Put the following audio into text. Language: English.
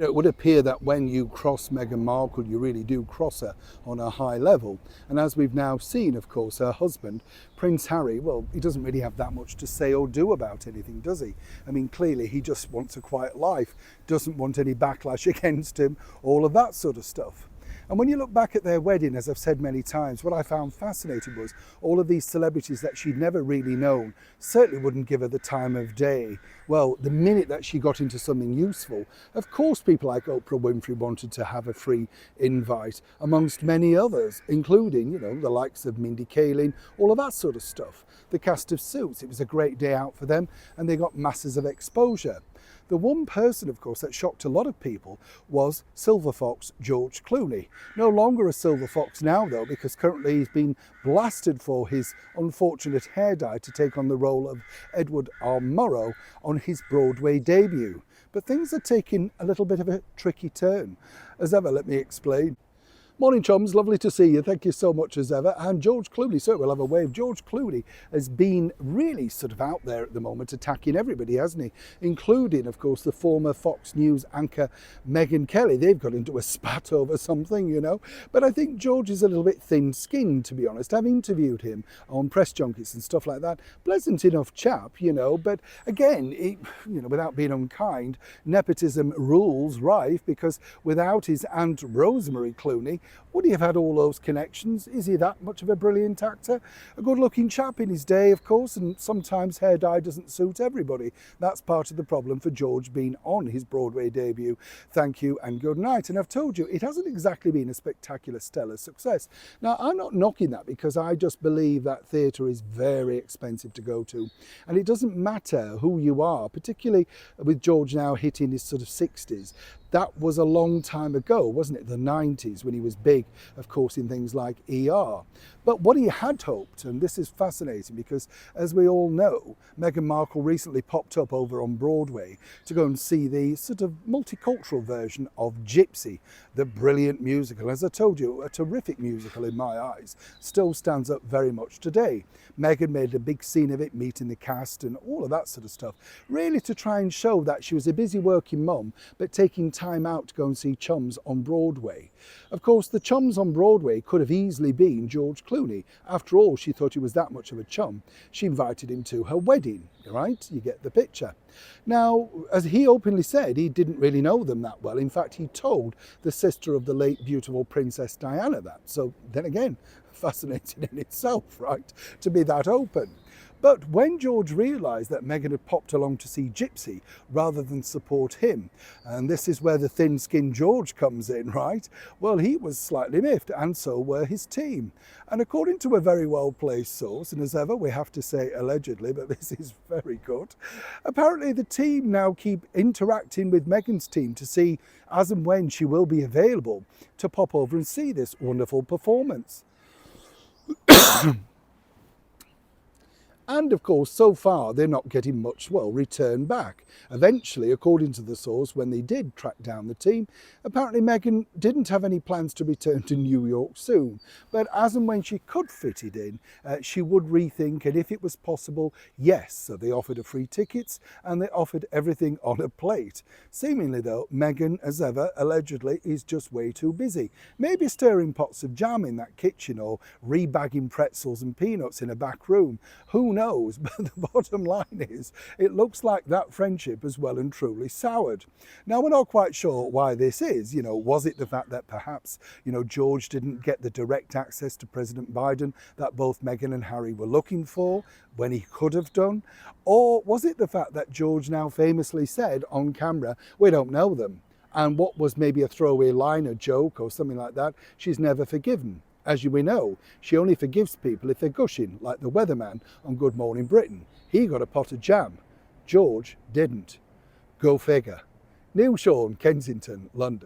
It would appear that when you cross Meghan Markle, you really do cross her on a high level. And as we've now seen, of course, her husband, Prince Harry, well, he doesn't really have that much to say or do about anything, does he? I mean, clearly he just wants a quiet life, doesn't want any backlash against him, all of that sort of stuff. And when you look back at their wedding, as I've said many times, what I found fascinating was all of these celebrities that she'd never really known certainly wouldn't give her the time of day. Well, the minute that she got into something useful, of course people like Oprah Winfrey wanted to have a free invite, amongst many others, including, the likes of Mindy Kaling, all of that sort of stuff. The cast of Suits, it was a great day out for them and they got masses of exposure. The one person, of course, that shocked a lot of people was Silver Fox George Clooney. No longer a Silver Fox now, though, because currently he's been blasted for his unfortunate hair dye to take on the role of Edward R. Murrow on his Broadway debut. But things are taking a little bit of a tricky turn. As ever, let me explain. Morning, chums. Lovely to see you. Thank you so much as ever. And George Clooney, so we'll have a wave. George Clooney has been really sort of out there at the moment, attacking everybody, hasn't he? Including, of course, the former Fox News anchor Meghan Kelly. They've got into a spat over something, But I think George is a little bit thin-skinned, to be honest. I've interviewed him on press junkets and stuff like that. Pleasant enough chap, But again, without being unkind, nepotism rules rife, because without his Aunt Rosemary Clooney, would he have had all those connections? Is he that much of a brilliant actor? A good-looking chap in his day, of course, and sometimes hair dye doesn't suit everybody. That's part of the problem for George being on his Broadway debut. Thank you and good night. And I've told you, it hasn't exactly been a spectacular, stellar success. Now, I'm not knocking that, because I just believe that theatre is very expensive to go to. And it doesn't matter who you are, particularly with George now hitting his sort of 60s. That was a long time ago, wasn't it? The 90s, when he was big, of course, in things like ER. But what he had hoped, and this is fascinating because, as we all know, Meghan Markle recently popped up over on Broadway to go and see the sort of multicultural version of Gypsy, the brilliant musical. As I told you, a terrific musical in my eyes, still stands up very much today. Meghan made a big scene of it, meeting the cast and all of that sort of stuff, really to try and show that she was a busy working mum, but taking time out to go and see chums on Broadway. Of course, the chums on Broadway could have easily been George Clooney. After all, she thought he was that much of a chum. She invited him to her wedding, right? You get the picture. Now, as he openly said, he didn't really know them that well. In fact, he told the sister of the late beautiful Princess Diana that. So then again, fascinating in itself, right? To be that open. But when George realised that Meghan had popped along to see Gypsy rather than support him, and this is where the thin-skinned George comes in, right? Well, he was slightly miffed, and so were his team. And according to a very well-placed source, and as ever, we have to say allegedly, but this is very good, apparently the team now keep interacting with Meghan's team to see as and when she will be available to pop over and see this wonderful performance. And of course, so far, they're not getting much, return back. Eventually, according to the source, when they did track down the team, apparently Meghan didn't have any plans to return to New York soon. But as and when she could fit it in, she would rethink, and if it was possible, yes. So they offered her free tickets and they offered everything on a plate. Seemingly, though, Meghan, as ever, allegedly, is just way too busy. Maybe stirring pots of jam in that kitchen or rebagging pretzels and peanuts in a back room. Who knows? But the bottom line is, it looks like that friendship has well and truly soured. Now, we're not quite sure why this is. Was it the fact that perhaps, George didn't get the direct access to President Biden that both Meghan and Harry were looking for when he could have done? Or was it the fact that George now famously said on camera, we don't know them? And what was maybe a throwaway line, a joke or something like that, she's never forgiven. As we know, she only forgives people if they're gushing, like the weatherman on Good Morning Britain. He got a pot of jam. George didn't. Go figure. Neil Sean, Kensington, London.